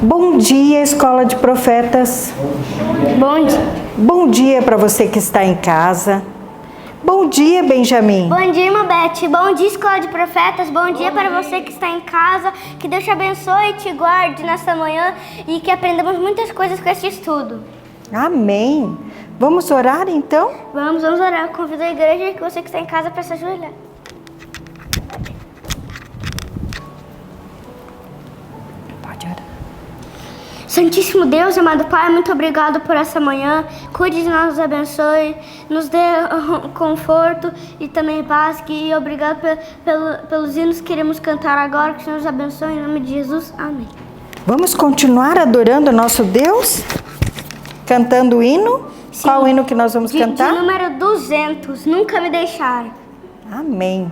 Bom dia, Escola de Profetas. Bom dia. Bom dia para você que está em casa. Bom dia, Benjamin. Bom dia, irmã Beth. Bom dia, Escola de Profetas. Bom dia para você que está em casa. Que Deus te abençoe e te guarde nesta manhã e que aprendamos muitas coisas com este estudo. Amém. Vamos orar então? Vamos orar. Eu convido a igreja e que você que está em casa para se ajoelhar. Pode orar. Santíssimo Deus, amado Pai, muito obrigado por essa manhã. Cuide de nós, nos abençoe, nos dê conforto e também paz. E obrigado pelos hinos que iremos cantar agora. Que o Senhor nos abençoe em nome de Jesus. Amém. Vamos continuar adorando o nosso Deus? Cantando o hino? Sim. Qual o hino que nós vamos cantar? De número 200, Nunca Me Deixar. Amém.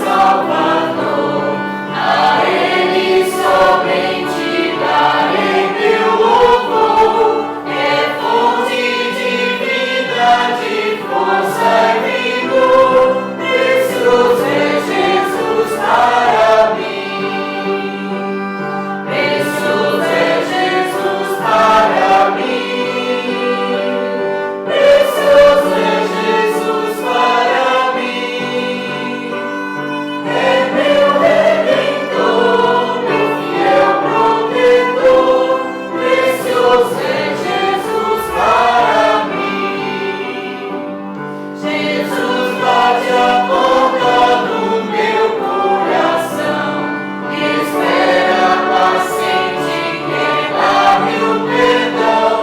Salvador, a Ele somente darei meu louvor. É fonte de vida, de força e vigor. Precioso é Jesus para mim. Precioso é Jesus para mim. Precioso é Jesus para mim. É meu Redentor, meu fiel protetor, precioso é Jesus para mim. Jesus bate a porta do meu coração, espera paciente que dá-me o perdão,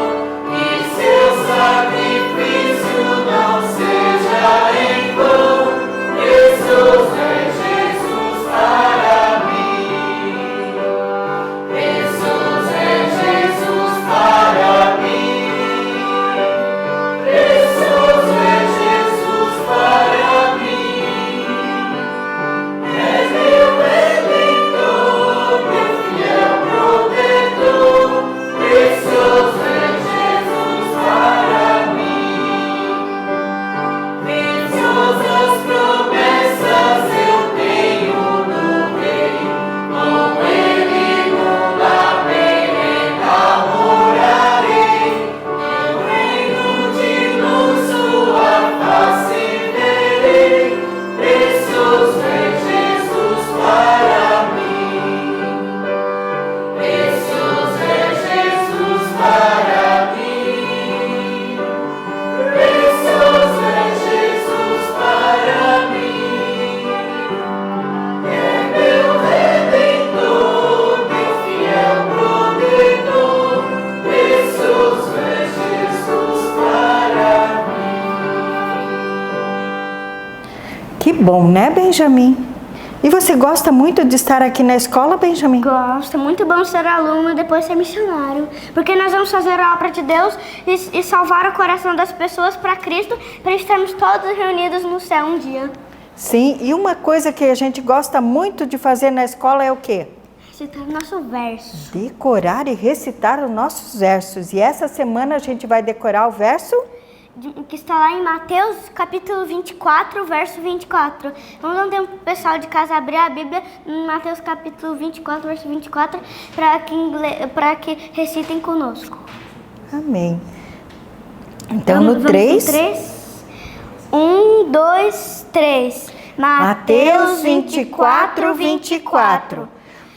que seu sacrifício não seja em vão, precioso é Jesus para mim. Precioso é Jesus para mim. Precioso é Jesus para mim. É meu Redentor, meu fiel protetor. Precioso é Jesus para mim. Preciosas promessas eu tenho no Rei, com Ele numa perena morarei. No reino de luz sua face verei. Precioso é Jesus para mim. Precioso é Jesus para mim. Precioso é Jesus para mim. É meu Redentor, meu fiel protetor. Precioso é Jesus para mim. Que bom, né, Benjamin? E você gosta muito de estar aqui na escola, Benjamin? Gosto, muito bom ser aluno e depois ser missionário. Porque nós vamos fazer a obra de Deus e salvar o coração das pessoas para Cristo, para estarmos todos reunidos no céu um dia. Sim, e uma coisa que a gente gosta muito de fazer na escola é o quê? Recitar o nosso verso. Decorar e recitar os nossos versos. E essa semana a gente vai decorar o verso? Que está lá em Mateus, capítulo 24, verso 24. Vamos dar um tempo pro pessoal de casa abrir a Bíblia em Mateus, capítulo 24, verso 24, para que recitem conosco. Amém. Então, no 3. 1, 2, 3. Mateus 24, 24.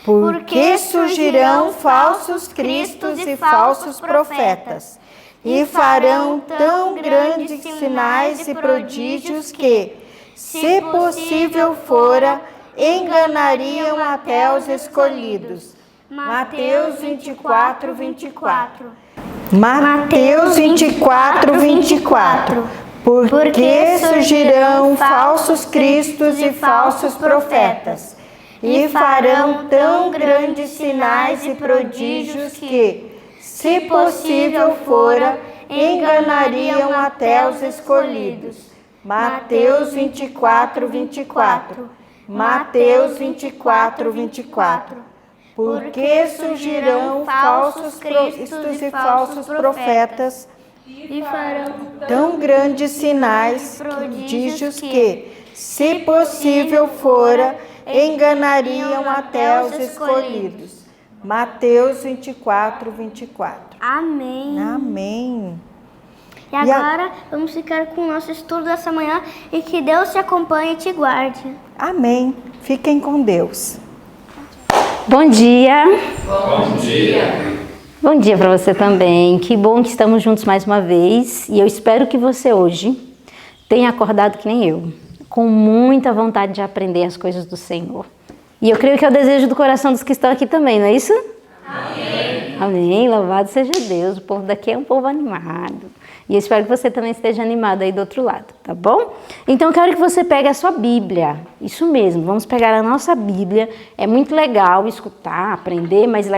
Porque surgirão falsos cristos e falsos profetas, e farão tão grandes sinais e prodígios que, se possível fora, enganariam até os escolhidos. Mateus 24, 24. Mateus 24, 24. Porque surgirão falsos cristos e falsos profetas, e farão tão grandes sinais e prodígios que, se possível fora, enganariam até os escolhidos. Mateus 24, 24. Mateus 24, 24. Porque surgirão falsos cristos e falsos profetas, e farão tão grandes sinais, prodígios que, se possível fora, enganariam até os escolhidos. Mateus 24, 24. Amém. Amém. E agora vamos ficar com o nosso estudo dessa manhã e que Deus te acompanhe e te guarde. Amém. Fiquem com Deus. Bom dia. Bom dia. Bom dia para você também. Que bom que estamos juntos mais uma vez. E eu espero que você hoje tenha acordado que nem eu, com muita vontade de aprender as coisas do Senhor. E eu creio que é o desejo do coração dos que estão aqui também, não é isso? Amém. Amém. Louvado seja Deus. O povo daqui é um povo animado. E eu espero que você também esteja animado aí do outro lado, tá bom? Então eu quero que você pegue a sua Bíblia. Isso mesmo, vamos pegar a nossa Bíblia. É muito legal escutar, aprender, mas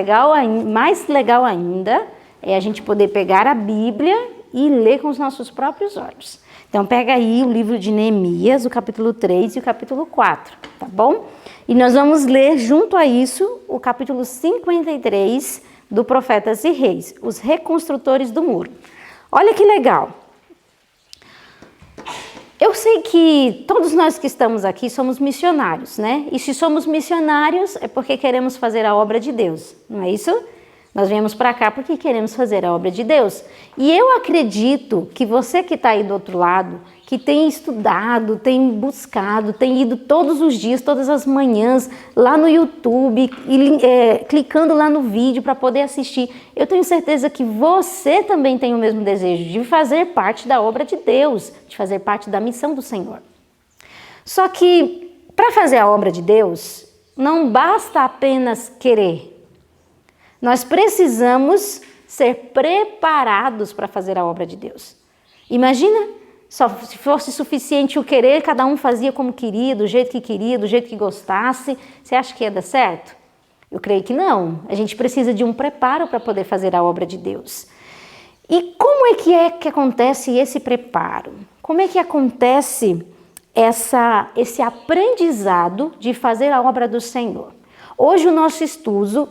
mais legal ainda é a gente poder pegar a Bíblia e ler com os nossos próprios olhos. Então pega aí o livro de Neemias, o capítulo 3 e o capítulo 4, tá bom? E nós vamos ler junto a isso o capítulo 53 do Profetas e Reis, os reconstrutores do muro. Olha que legal. Eu sei que todos nós que estamos aqui somos missionários, né? E se somos missionários é porque queremos fazer a obra de Deus, não é isso? Nós viemos para cá porque queremos fazer a obra de Deus. E eu acredito que você que está aí do outro lado, que tem estudado, tem buscado, tem ido todos os dias, todas as manhãs, lá no YouTube, clicando lá no vídeo para poder assistir. Eu tenho certeza que você também tem o mesmo desejo de fazer parte da obra de Deus, de fazer parte da missão do Senhor. Só que para fazer a obra de Deus, não basta apenas querer. Nós precisamos ser preparados para fazer a obra de Deus. Imagina, se fosse suficiente o querer, cada um fazia como queria, do jeito que gostasse. Você acha que ia dar certo? Eu creio que não. A gente precisa de um preparo para poder fazer a obra de Deus. E como é que acontece esse preparo? Como é que acontece esse aprendizado de fazer a obra do Senhor? Hoje o nosso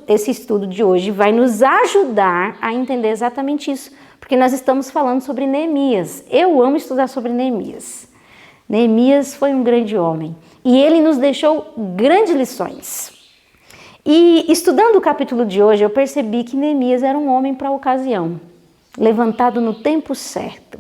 esse estudo de hoje vai nos ajudar a entender exatamente isso, porque nós estamos falando sobre Neemias. Eu amo estudar sobre Neemias. Neemias foi um grande homem e ele nos deixou grandes lições. E estudando o capítulo de hoje, eu percebi que Neemias era um homem para a ocasião, levantado no tempo certo.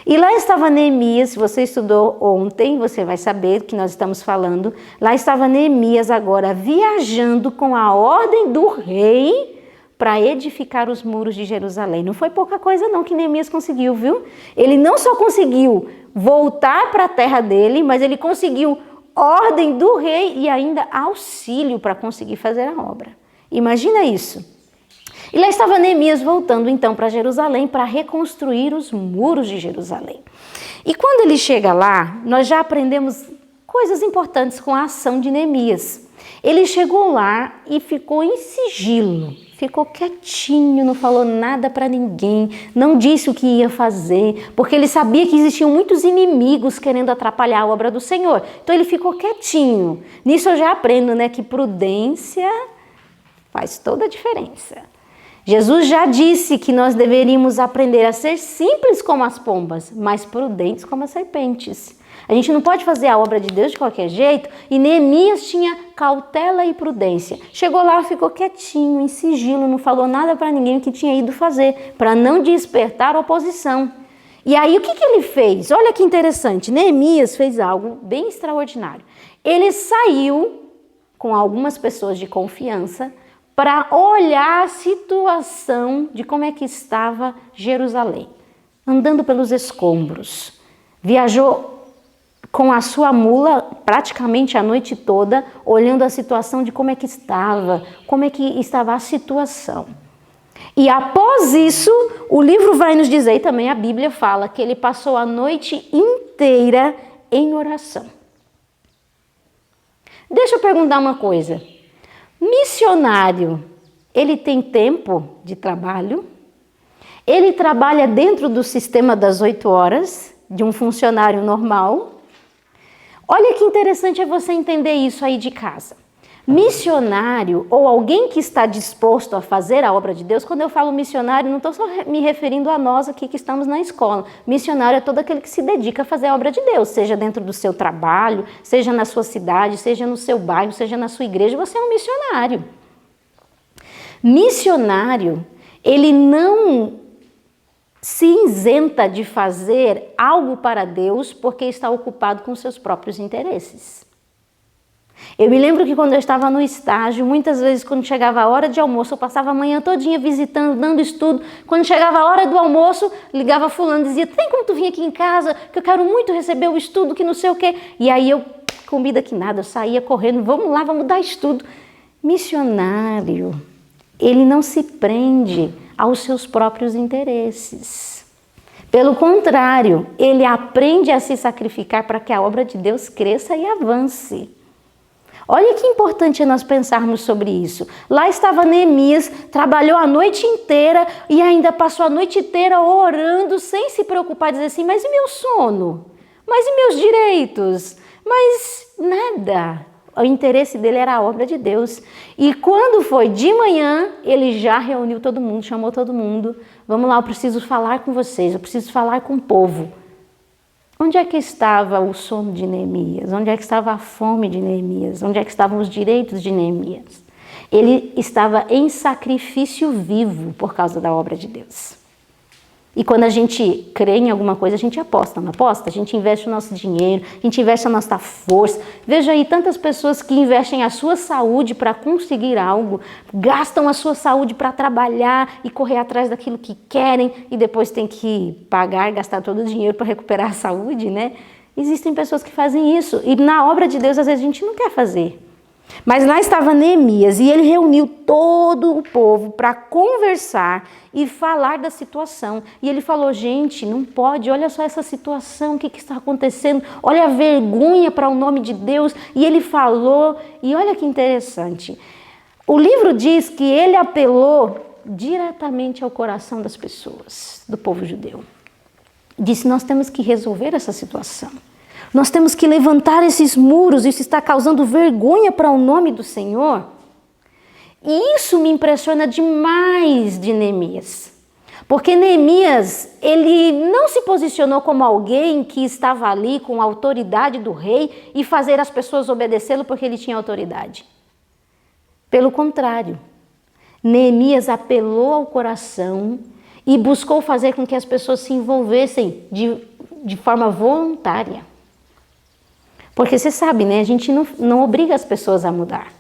E lá estava Neemias, se você estudou ontem, você vai saber que nós estamos falando. Lá estava Neemias agora viajando com a ordem do rei para edificar os muros de Jerusalém. Não foi pouca coisa não que Neemias conseguiu, viu? Ele não só conseguiu voltar para a terra dele, mas ele conseguiu ordem do rei e ainda auxílio para conseguir fazer a obra. Imagina isso. E lá estava Neemias voltando então para Jerusalém para reconstruir os muros de Jerusalém. E quando ele chega lá, nós já aprendemos coisas importantes com a ação de Neemias. Ele chegou lá e ficou em sigilo, ficou quietinho, não falou nada para ninguém, não disse o que ia fazer, porque ele sabia que existiam muitos inimigos querendo atrapalhar a obra do Senhor. Então ele ficou quietinho. Nisso eu já aprendo, né, que prudência faz toda a diferença. Jesus já disse que nós deveríamos aprender a ser simples como as pombas, mas prudentes como as serpentes. A gente não pode fazer a obra de Deus de qualquer jeito, e Neemias tinha cautela e prudência. Chegou lá, ficou quietinho, em sigilo, não falou nada para ninguém o que tinha ido fazer, para não despertar oposição. E aí o que ele fez? Olha que interessante, Neemias fez algo bem extraordinário. Ele saiu com algumas pessoas de confiança para olhar a situação de como é que estava Jerusalém, andando pelos escombros. Viajou com a sua mula praticamente a noite toda, olhando a situação de como é que estava a situação. E após isso, o livro vai nos dizer, e também a Bíblia fala, que ele passou a noite inteira em oração. Deixa eu perguntar uma coisa. Missionário, ele tem tempo de trabalho? Ele trabalha dentro do sistema das 8 horas de um funcionário normal? Olha que interessante é você entender isso aí de casa. Missionário, ou alguém que está disposto a fazer a obra de Deus, quando eu falo missionário, não estou só me referindo a nós aqui que estamos na escola. Missionário é todo aquele que se dedica a fazer a obra de Deus, seja dentro do seu trabalho, seja na sua cidade, seja no seu bairro, seja na sua igreja, você é um missionário. Missionário, ele não se isenta de fazer algo para Deus porque está ocupado com seus próprios interesses. Eu me lembro que quando eu estava no estágio, muitas vezes quando chegava a hora de almoço, eu passava a manhã todinha visitando, dando estudo. Quando chegava a hora do almoço, ligava fulano e dizia, tem como tu vir aqui em casa, que eu quero muito receber o estudo, que não sei o quê. E aí eu, comida que nada, eu saía correndo, vamos lá, vamos dar estudo. Missionário, ele não se prende aos seus próprios interesses. Pelo contrário, ele aprende a se sacrificar para que a obra de Deus cresça e avance. Olha que importante é nós pensarmos sobre isso. Lá estava Neemias, trabalhou a noite inteira e ainda passou a noite inteira orando, sem se preocupar, dizer assim, mas e meu sono? Mas e meus direitos? Mas nada. O interesse dele era a obra de Deus. E quando foi de manhã, ele já reuniu todo mundo, chamou todo mundo. Vamos lá, eu preciso falar com vocês, eu preciso falar com o povo. Onde é que estava o sono de Neemias? Onde é que estava a fome de Neemias? Onde é que estavam os direitos de Neemias? Ele estava em sacrifício vivo por causa da obra de Deus. E quando a gente crê em alguma coisa, a gente aposta, não aposta? A gente investe o nosso dinheiro, a gente investe a nossa força. Veja aí tantas pessoas que investem a sua saúde para conseguir algo, gastam a sua saúde para trabalhar e correr atrás daquilo que querem e depois tem que pagar, gastar todo o dinheiro para recuperar a saúde, né? Existem pessoas que fazem isso e na obra de Deus às vezes a gente não quer fazer. Mas lá estava Neemias e ele reuniu todo o povo para conversar e falar da situação. E ele falou, gente, não pode, olha só essa situação, o que está acontecendo? Olha a vergonha para o nome de Deus. E ele falou, e olha que interessante, o livro diz que ele apelou diretamente ao coração das pessoas, do povo judeu. Disse, nós temos que resolver essa situação. Nós temos que levantar esses muros, isso está causando vergonha para o nome do Senhor. E isso me impressiona demais de Neemias. Porque Neemias, ele não se posicionou como alguém que estava ali com a autoridade do rei e fazer as pessoas obedecê-lo porque ele tinha autoridade. Pelo contrário, Neemias apelou ao coração e buscou fazer com que as pessoas se envolvessem de forma voluntária. Porque você sabe, né? A gente não obriga as pessoas a mudar.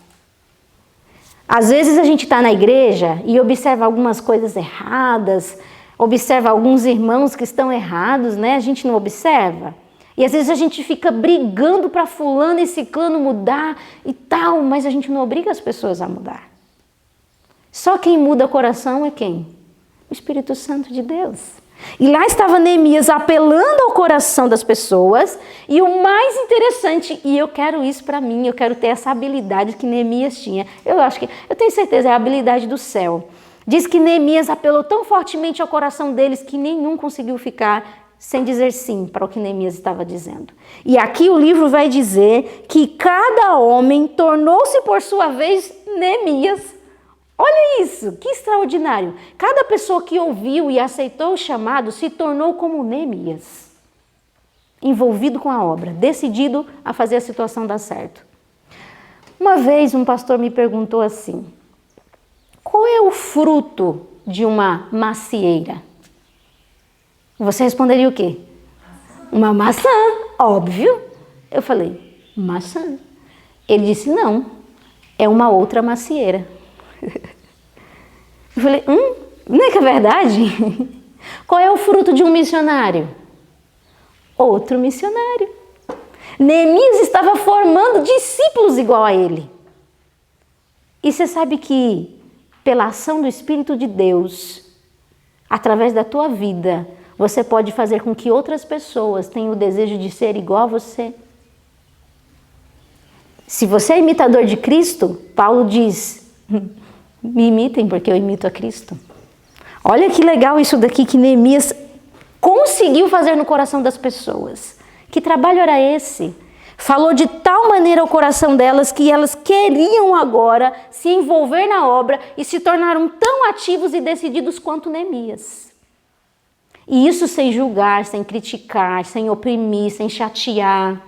Às vezes a gente está na igreja e observa algumas coisas erradas, observa alguns irmãos que estão errados, né? A gente não observa. E às vezes a gente fica brigando para fulano e ciclano mudar e tal, mas a gente não obriga as pessoas a mudar. Só quem muda o coração é quem? O Espírito Santo de Deus. E lá estava Neemias apelando ao coração das pessoas e o mais interessante, e eu quero isso para mim, eu quero ter essa habilidade que Neemias tinha, eu tenho certeza, é a habilidade do céu. Diz que Neemias apelou tão fortemente ao coração deles que nenhum conseguiu ficar sem dizer sim para o que Neemias estava dizendo. E aqui o livro vai dizer que cada homem tornou-se por sua vez Neemias. Olha isso, que extraordinário. Cada pessoa que ouviu e aceitou o chamado se tornou como Neemias, envolvido com a obra, decidido a fazer a situação dar certo. Uma vez um pastor me perguntou assim, qual é o fruto de uma macieira? Você responderia o quê? Uma maçã, óbvio. Eu falei, maçã. Ele disse, não, é uma outra macieira. Eu falei, não é que é verdade? Qual é o fruto de um missionário? Outro missionário. Neemias estava formando discípulos igual a ele. E você sabe que pela ação do Espírito de Deus, através da tua vida, você pode fazer com que outras pessoas tenham o desejo de ser igual a você. Se você é imitador de Cristo, Paulo diz, me imitem porque eu imito a Cristo. Olha que legal isso daqui que Neemias conseguiu fazer no coração das pessoas. Que trabalho era esse? Falou de tal maneira ao coração delas que elas queriam agora se envolver na obra e se tornaram tão ativos e decididos quanto Neemias. E isso sem julgar, sem criticar, sem oprimir, sem chatear,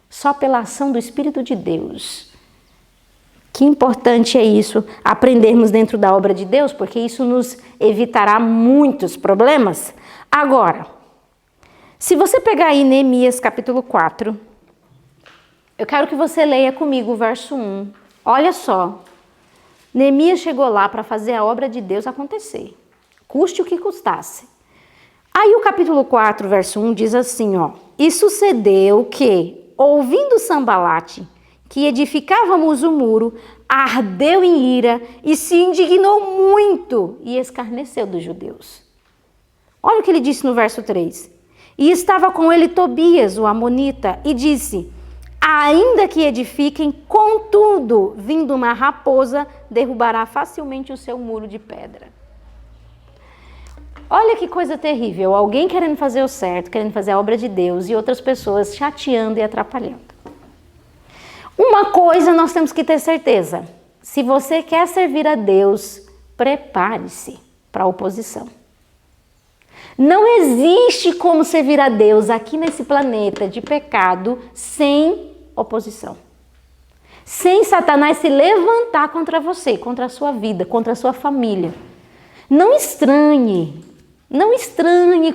só pela ação do Espírito de Deus. Que importante é isso, aprendermos dentro da obra de Deus, porque isso nos evitará muitos problemas. Agora, se você pegar aí Neemias capítulo 4, eu quero que você leia comigo o verso 1. Olha só, Neemias chegou lá para fazer a obra de Deus acontecer, custe o que custasse. Aí o capítulo 4, verso 1 diz assim, ó: E sucedeu que, ouvindo Sambalate, que edificávamos o muro, ardeu em ira e se indignou muito e escarneceu dos judeus. Olha o que ele disse no verso 3. E estava com ele Tobias, o amonita, e disse: Ainda que edifiquem, contudo, vindo uma raposa, derrubará facilmente o seu muro de pedra. Olha que coisa terrível, alguém querendo fazer o certo, querendo fazer a obra de Deus e outras pessoas chateando e atrapalhando. Uma coisa nós temos que ter certeza, se você quer servir a Deus, prepare-se para a oposição. Não existe como servir a Deus aqui nesse planeta de pecado sem oposição. Sem Satanás se levantar contra você, contra a sua vida, contra a sua família. Não estranhe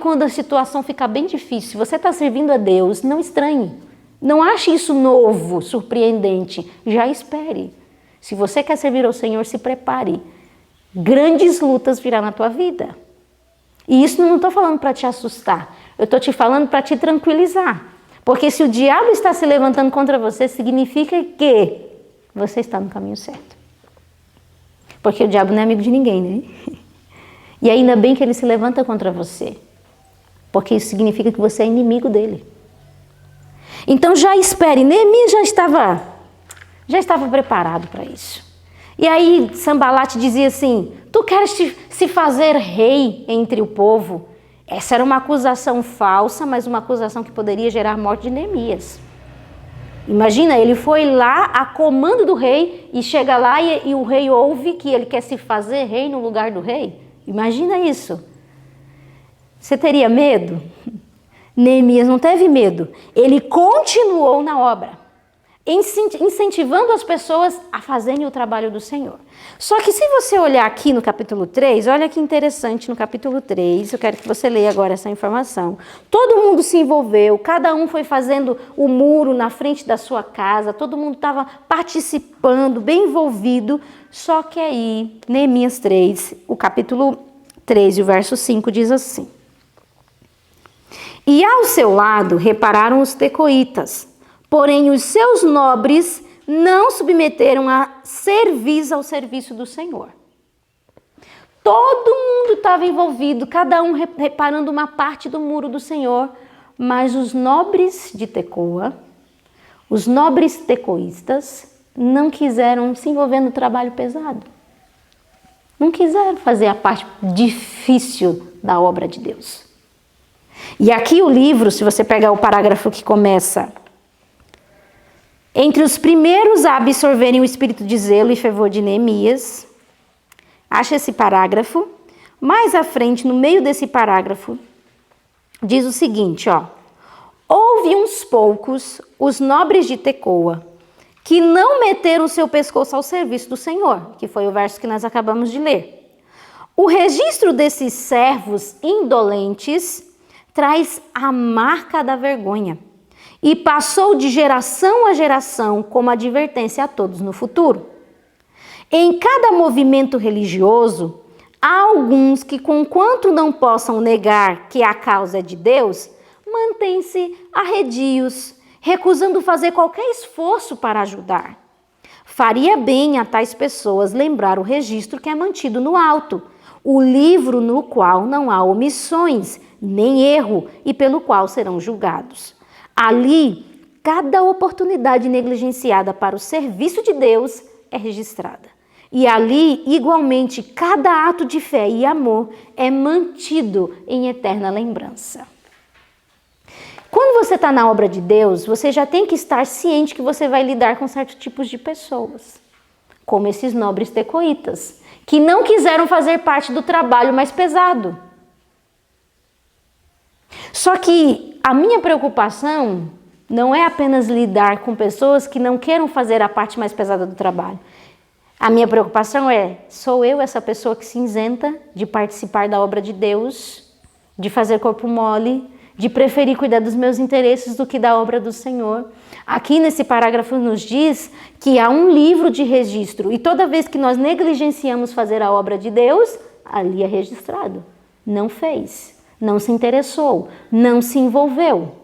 quando a situação ficar bem difícil. Se você está servindo a Deus, não estranhe. Não ache isso novo, surpreendente. Já espere. Se você quer servir ao Senhor, se prepare. Grandes lutas virão na tua vida. E isso não estou falando para te assustar. Eu estou te falando para te tranquilizar. Porque se o diabo está se levantando contra você, significa que você está no caminho certo. Porque o diabo não é amigo de ninguém, né? E ainda bem que ele se levanta contra você. Porque isso significa que você é inimigo dele. Então já espere. Neemias já estava preparado para isso. E aí Sambalate dizia assim: Tu queres se fazer rei entre o povo? Essa era uma acusação falsa, mas uma acusação que poderia gerar a morte de Neemias. Imagina, ele foi lá a comando do rei e chega lá e o rei ouve que ele quer se fazer rei no lugar do rei. Imagina isso. Você teria medo? Neemias não teve medo. Ele continuou na obra, incentivando as pessoas a fazerem o trabalho do Senhor. Só que se você olhar aqui no capítulo 3, olha que interessante no capítulo 3, eu quero que você leia agora essa informação. Todo mundo se envolveu, cada um foi fazendo o muro na frente da sua casa, todo mundo estava participando, bem envolvido, só que aí, Neemias 3, o capítulo 3 e o verso 5 diz assim: E ao seu lado repararam os tecoitas, porém os seus nobres não submeteram a cerviz ao serviço do Senhor. Todo mundo estava envolvido, cada um reparando uma parte do muro do Senhor, mas os nobres de Tecoa, os nobres tecoístas, não quiseram se envolver no trabalho pesado. Não quiseram fazer a parte difícil da obra de Deus. E aqui o livro, se você pegar o parágrafo que começa: Entre os primeiros a absorverem o espírito de zelo e fervor de Neemias, acha esse parágrafo. Mais à frente, no meio desse parágrafo, diz o seguinte, ó: Houve uns poucos, os nobres de Tecoa, que não meteram seu pescoço ao serviço do Senhor, que foi o verso que nós acabamos de ler. O registro desses servos indolentes traz a marca da vergonha e passou de geração a geração como advertência a todos no futuro. Em cada movimento religioso, há alguns que, conquanto não possam negar que a causa é de Deus, mantêm-se arredios, recusando fazer qualquer esforço para ajudar. Faria bem a tais pessoas lembrar o registro que é mantido no alto, o livro no qual não há omissões, nem erro, e pelo qual serão julgados. Ali, cada oportunidade negligenciada para o serviço de Deus é registrada. E ali, igualmente, cada ato de fé e amor é mantido em eterna lembrança. Quando você está na obra de Deus, você já tem que estar ciente que você vai lidar com certos tipos de pessoas, como esses nobres tecoitas, que não quiseram fazer parte do trabalho mais pesado. Só que a minha preocupação não é apenas lidar com pessoas que não queiram fazer a parte mais pesada do trabalho. A minha preocupação é, sou eu essa pessoa que se isenta de participar da obra de Deus, de fazer corpo mole, de preferir cuidar dos meus interesses do que da obra do Senhor. Aqui nesse parágrafo nos diz que há um livro de registro e toda vez que nós negligenciamos fazer a obra de Deus, ali é registrado. Não fez, não se interessou, não se envolveu.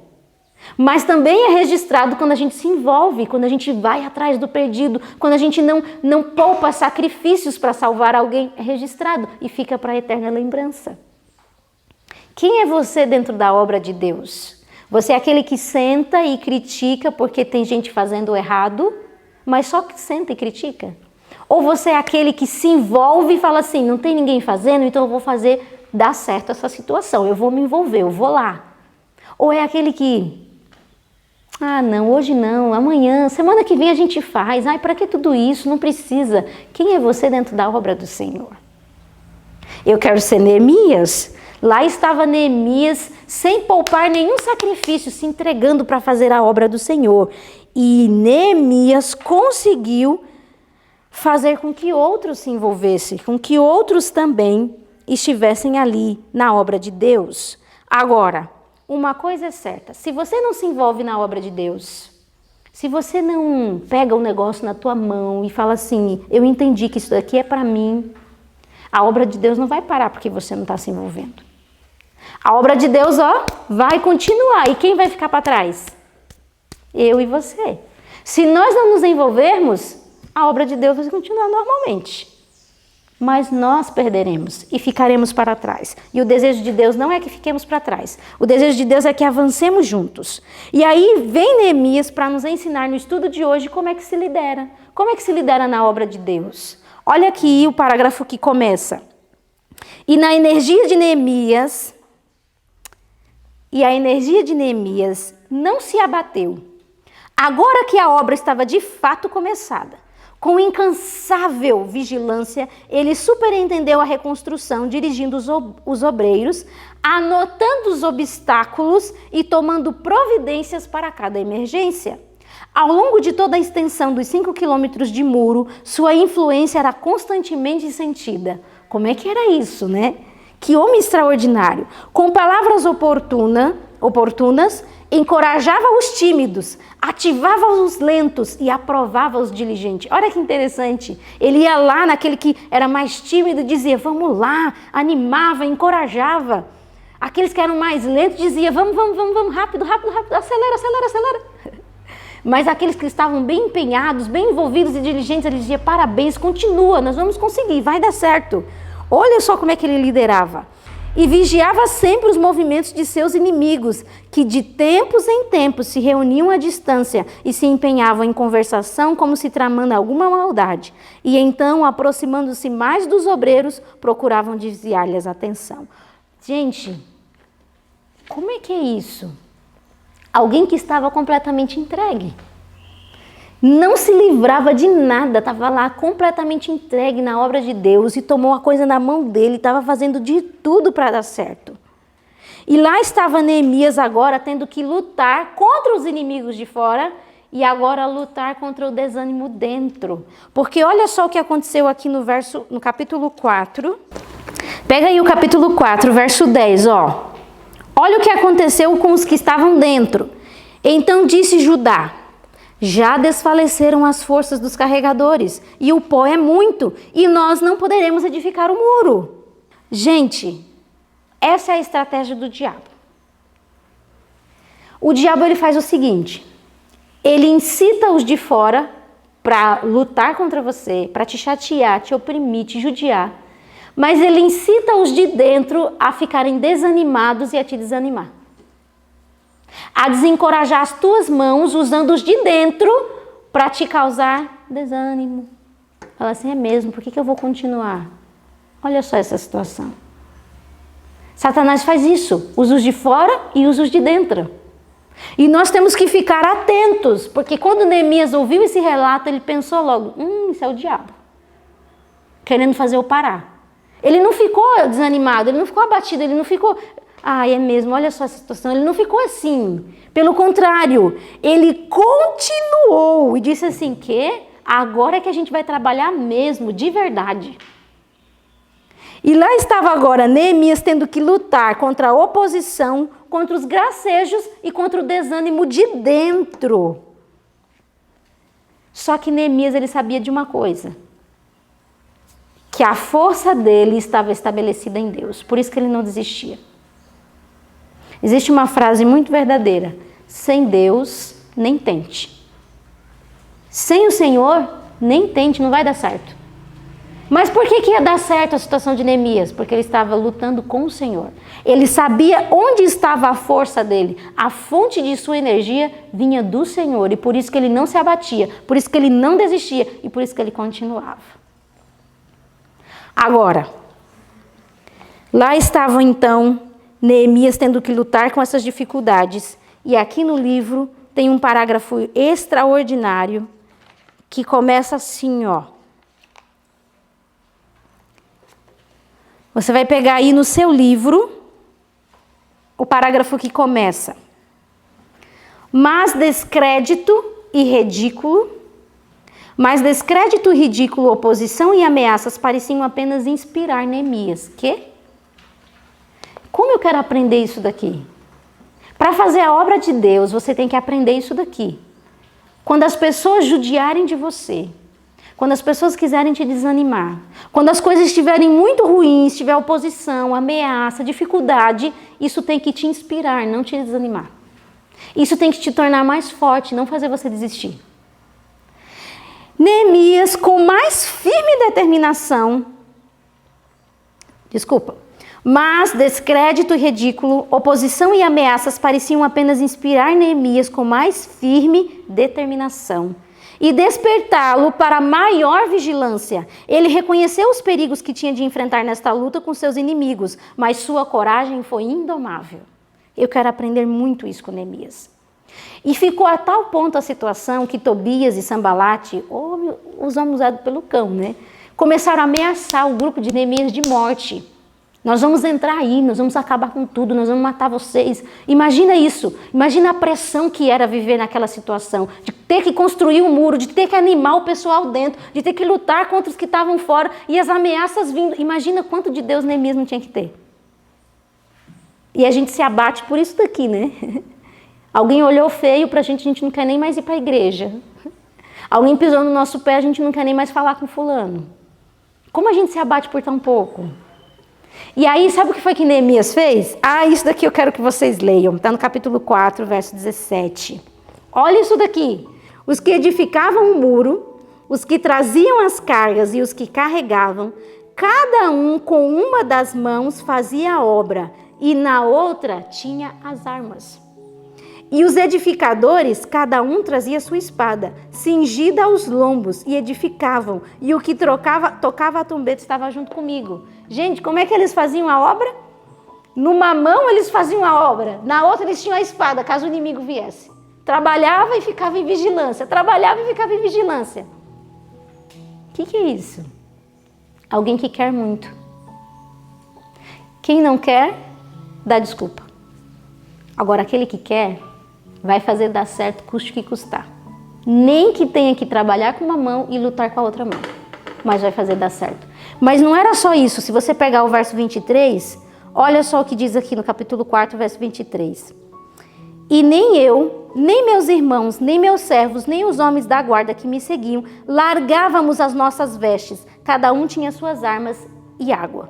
Mas também é registrado quando a gente se envolve, quando a gente vai atrás do perdido, quando a gente não poupa sacrifícios para salvar alguém, é registrado e fica para a eterna lembrança. Quem é você dentro da obra de Deus? Você é aquele que senta e critica porque tem gente fazendo errado, mas só que senta e critica? Ou você é aquele que se envolve e fala assim, não tem ninguém fazendo, então eu vou fazer dar certo essa situação, eu vou me envolver, eu vou lá. Ou é aquele que, não, hoje não, amanhã, semana que vem a gente faz, para que tudo isso? Não precisa. Quem é você dentro da obra do Senhor? Eu quero ser Neemias. Lá estava Neemias, sem poupar nenhum sacrifício, se entregando para fazer a obra do Senhor. E Neemias conseguiu fazer com que outros se envolvessem, com que outros também estivessem ali na obra de Deus. Agora, uma coisa é certa, se você não se envolve na obra de Deus, se você não pega o negócio na tua mão e fala assim, eu entendi que isso daqui é para mim, a obra de Deus não vai parar porque você não está se envolvendo. A obra de Deus, vai continuar. E quem vai ficar para trás? Eu e você. Se nós não nos envolvermos, a obra de Deus vai continuar normalmente. Mas nós perderemos e ficaremos para trás. E o desejo de Deus não é que fiquemos para trás. O desejo de Deus é que avancemos juntos. E aí vem Neemias para nos ensinar no estudo de hoje como é que se lidera. Como é que se lidera na obra de Deus? Olha aqui o parágrafo que começa. E na energia de Neemias... E a energia de Neemias não se abateu. Agora que a obra estava de fato começada, com incansável vigilância, ele superintendeu a reconstrução, dirigindo os obreiros, anotando os obstáculos e tomando providências para cada emergência. Ao longo de toda a extensão dos 5 quilômetros de muro, sua influência era constantemente sentida. Como é que era isso, né? Que homem extraordinário! Com palavras oportunas, encorajava os tímidos, ativava os lentos e aprovava os diligentes. Olha que interessante. Ele ia lá naquele que era mais tímido e dizia, vamos lá, animava, encorajava. Aqueles que eram mais lentos diziam, vamos, rápido, acelera. Mas aqueles que estavam bem empenhados, bem envolvidos e diligentes, ele dizia, parabéns, continua, nós vamos conseguir, vai dar certo. Olha só como é que ele liderava. E vigiava sempre os movimentos de seus inimigos, que de tempos em tempos se reuniam à distância e se empenhavam em conversação como se tramando alguma maldade. E então, aproximando-se mais dos obreiros, procuravam desviar-lhes a atenção. Gente, como é que é isso? Alguém que estava completamente entregue. Não se livrava de nada, estava lá completamente entregue na obra de Deus e tomou a coisa na mão dele, estava fazendo de tudo para dar certo. E lá estava Neemias agora tendo que lutar contra os inimigos de fora e agora lutar contra o desânimo dentro. Porque olha só o que aconteceu aqui no capítulo 4. Pega aí o capítulo 4, verso 10, Olha o que aconteceu com os que estavam dentro. Então disse Judá, já desfaleceram as forças dos carregadores, e o pó é muito, e nós não poderemos edificar o muro. Gente, essa é a estratégia do diabo. O diabo ele faz o seguinte, ele incita os de fora para lutar contra você, para te chatear, te oprimir, te judiar, mas ele incita os de dentro a ficarem desanimados e a te desanimar. A desencorajar as tuas mãos usando os de dentro para te causar desânimo. Fala assim, é mesmo, por que eu vou continuar? Olha só essa situação. Satanás faz isso, usa os de fora e usa os de dentro. E nós temos que ficar atentos, porque quando Neemias ouviu esse relato, ele pensou logo, isso é o diabo, querendo fazer eu parar. Ele não ficou desanimado, ele não ficou abatido, ele não ficou, é mesmo, olha só essa situação, ele não ficou assim. Pelo contrário, ele continuou e disse assim, que agora é que a gente vai trabalhar mesmo, de verdade. E lá estava agora Neemias tendo que lutar contra a oposição, contra os gracejos e contra o desânimo de dentro. Só que Neemias, ele sabia de uma coisa, que a força dele estava estabelecida em Deus, por isso que ele não desistia. Existe uma frase muito verdadeira, sem Deus, nem tente. Sem o Senhor, nem tente, não vai dar certo. Mas por que ia dar certo a situação de Neemias? Porque ele estava lutando com o Senhor. Ele sabia onde estava a força dele. A fonte de sua energia vinha do Senhor. E por isso que ele não se abatia. Por isso que ele não desistia. E por isso que ele continuava. Agora, lá estava então Neemias tendo que lutar com essas dificuldades. E aqui no livro tem um parágrafo extraordinário que começa assim, ó. Você vai pegar aí no seu livro o parágrafo que começa. Mas descrédito e ridículo, oposição e ameaças pareciam apenas inspirar Neemias. Que? Como eu quero aprender isso daqui? Para fazer a obra de Deus, você tem que aprender isso daqui. Quando as pessoas judiarem de você, quando as pessoas quiserem te desanimar, quando as coisas estiverem muito ruins, tiver oposição, ameaça, dificuldade, isso tem que te inspirar, não te desanimar. Isso tem que te tornar mais forte, não fazer você desistir. Neemias, com mais firme determinação, mas descrédito e ridículo, oposição e ameaças pareciam apenas inspirar Neemias com mais firme determinação e despertá-lo para maior vigilância. Ele reconheceu os perigos que tinha de enfrentar nesta luta com seus inimigos, mas sua coragem foi indomável. Eu quero aprender muito isso com Neemias. E ficou a tal ponto a situação que Tobias e Sambalate, os homens usados pelo cão, né, começaram a ameaçar o grupo de Neemias de morte. Nós vamos entrar aí, nós vamos acabar com tudo, nós vamos matar vocês. Imagina isso, imagina a pressão que era viver naquela situação, de ter que construir um muro, de ter que animar o pessoal dentro, de ter que lutar contra os que estavam fora e as ameaças vindo. Imagina quanto de Deus Neemias não tinha que ter. E a gente se abate por isso daqui, né? Alguém olhou feio pra gente não quer nem mais ir para a igreja. Alguém pisou no nosso pé, a gente não quer nem mais falar com fulano. Como a gente se abate por tão pouco? E aí, sabe o que foi que Neemias fez? Isso daqui eu quero que vocês leiam. Está no capítulo 4, verso 17. Olha isso daqui. Os que edificavam o muro, os que traziam as cargas e os que carregavam, cada um com uma das mãos fazia a obra e na outra tinha as armas. E os edificadores, cada um trazia sua espada, cingida aos lombos, e edificavam. E o que tocava a trombeta estava junto comigo. Gente, como é que eles faziam a obra? Numa mão eles faziam a obra, na outra eles tinham a espada, caso o inimigo viesse. Trabalhava e ficava em vigilância, trabalhava e ficava em vigilância. O que é isso? Alguém que quer muito. Quem não quer, dá desculpa. Agora, aquele que quer, vai fazer dar certo, custe o que custar. Nem que tenha que trabalhar com uma mão e lutar com a outra mão. Mas vai fazer dar certo. Mas não era só isso. Se você pegar o verso 23, olha só o que diz aqui no capítulo 4, verso 23. E nem eu, nem meus irmãos, nem meus servos, nem os homens da guarda que me seguiam, largávamos as nossas vestes. Cada um tinha suas armas e água.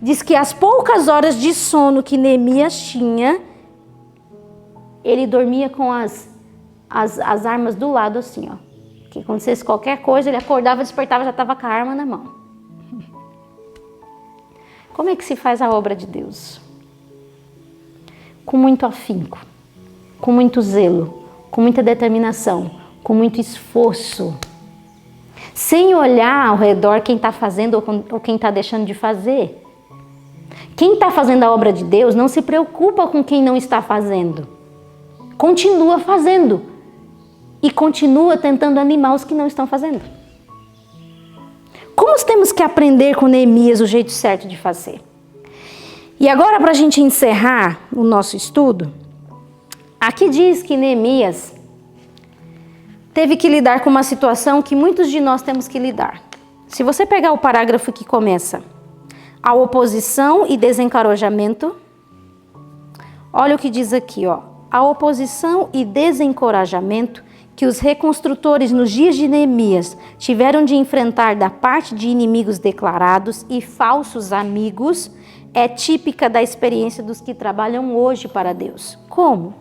Diz que as poucas horas de sono que Neemias tinha, ele dormia com as armas do lado assim, ó. Que acontecesse qualquer coisa, ele acordava, despertava, já estava com a arma na mão. Como é que se faz a obra de Deus? Com muito afinco, com muito zelo, com muita determinação, com muito esforço. Sem olhar ao redor quem está fazendo ou quem está deixando de fazer. Quem está fazendo a obra de Deus não se preocupa com quem não está fazendo. Continua fazendo. E continua tentando animar os que não estão fazendo. Como temos que aprender com Neemias o jeito certo de fazer? E agora, para a gente encerrar o nosso estudo, aqui diz que Neemias teve que lidar com uma situação que muitos de nós temos que lidar. Se você pegar o parágrafo que começa, a oposição e desencorajamento, olha o que diz aqui, ó. A oposição e desencorajamento que os reconstrutores nos dias de Neemias tiveram de enfrentar da parte de inimigos declarados e falsos amigos é típica da experiência dos que trabalham hoje para Deus. Como?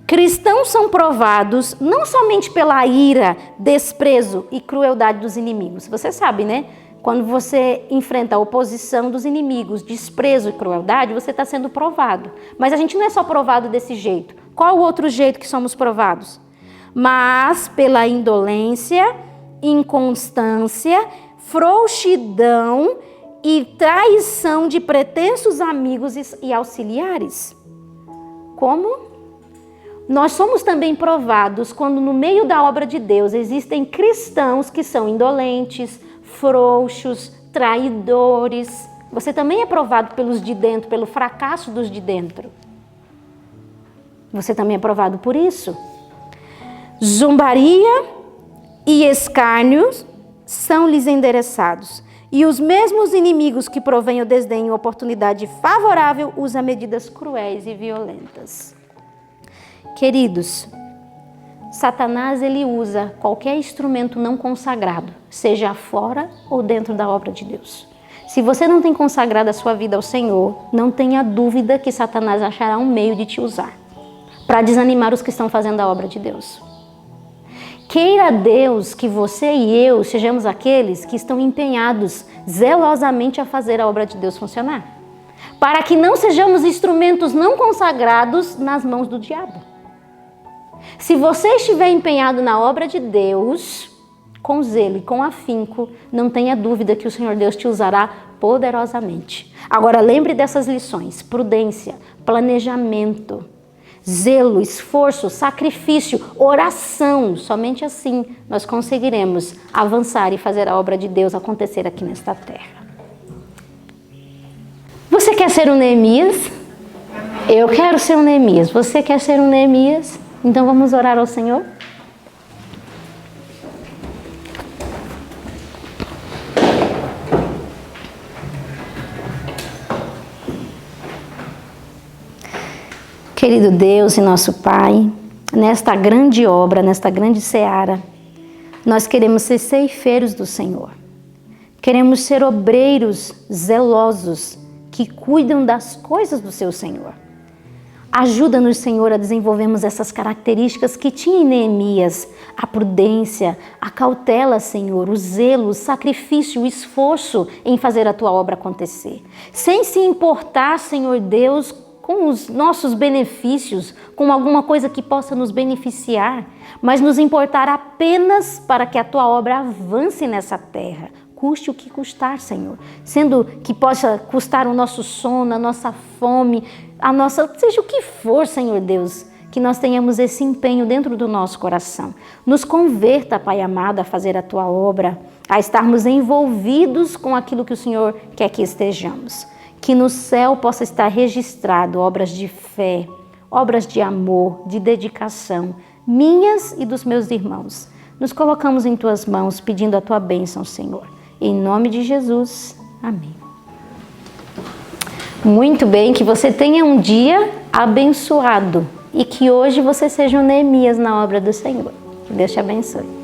Cristãos são provados não somente pela ira, desprezo e crueldade dos inimigos. Você sabe, né? Quando você enfrenta a oposição dos inimigos, desprezo e crueldade, você está sendo provado. Mas a gente não é só provado desse jeito. Qual o outro jeito que somos provados? Mas pela indolência, inconstância, frouxidão e traição de pretensos amigos e auxiliares. Como? Nós somos também provados quando no meio da obra de Deus existem cristãos que são indolentes, frouxos, traidores. Você também é provado pelos de dentro, pelo fracasso dos de dentro. Você também é provado por isso. Zombaria e escárnios são-lhes endereçados. E os mesmos inimigos que provêm o desdém e oportunidade favorável usam medidas cruéis e violentas. Queridos, Satanás ele usa qualquer instrumento não consagrado, seja fora ou dentro da obra de Deus. Se você não tem consagrado a sua vida ao Senhor, não tenha dúvida que Satanás achará um meio de te usar para desanimar os que estão fazendo a obra de Deus. Queira Deus que você e eu sejamos aqueles que estão empenhados zelosamente a fazer a obra de Deus funcionar, para que não sejamos instrumentos não consagrados nas mãos do diabo. Se você estiver empenhado na obra de Deus, com zelo e com afinco, não tenha dúvida que o Senhor Deus te usará poderosamente. Agora lembre dessas lições: prudência, planejamento, zelo, esforço, sacrifício, oração. Somente assim nós conseguiremos avançar e fazer a obra de Deus acontecer aqui nesta terra. Você quer ser um Neemias? Eu quero ser um Neemias. Você quer ser um Neemias? Então vamos orar ao Senhor? Querido Deus e nosso Pai, nesta grande obra, nesta grande seara, nós queremos ser ceifeiros do Senhor. Queremos ser obreiros zelosos que cuidam das coisas do seu Senhor. Ajuda-nos, Senhor, a desenvolvermos essas características que tinha em Neemias: a prudência, a cautela, Senhor, o zelo, o sacrifício, o esforço em fazer a Tua obra acontecer. Sem se importar, Senhor Deus, com os nossos benefícios, com alguma coisa que possa nos beneficiar, mas nos importar apenas para que a Tua obra avance nessa terra. Custe o que custar, Senhor. Sendo que possa custar o nosso sono, a nossa fome, seja o que for, Senhor Deus, que nós tenhamos esse empenho dentro do nosso coração. Nos converta, Pai amado, a fazer a Tua obra, a estarmos envolvidos com aquilo que o Senhor quer que estejamos. Que no céu possa estar registrado obras de fé, obras de amor, de dedicação, minhas e dos meus irmãos. Nos colocamos em Tuas mãos, pedindo a Tua bênção, Senhor. Em nome de Jesus, amém. Muito bem, que você tenha um dia abençoado e que hoje você seja um Neemias na obra do Senhor. Que Deus te abençoe.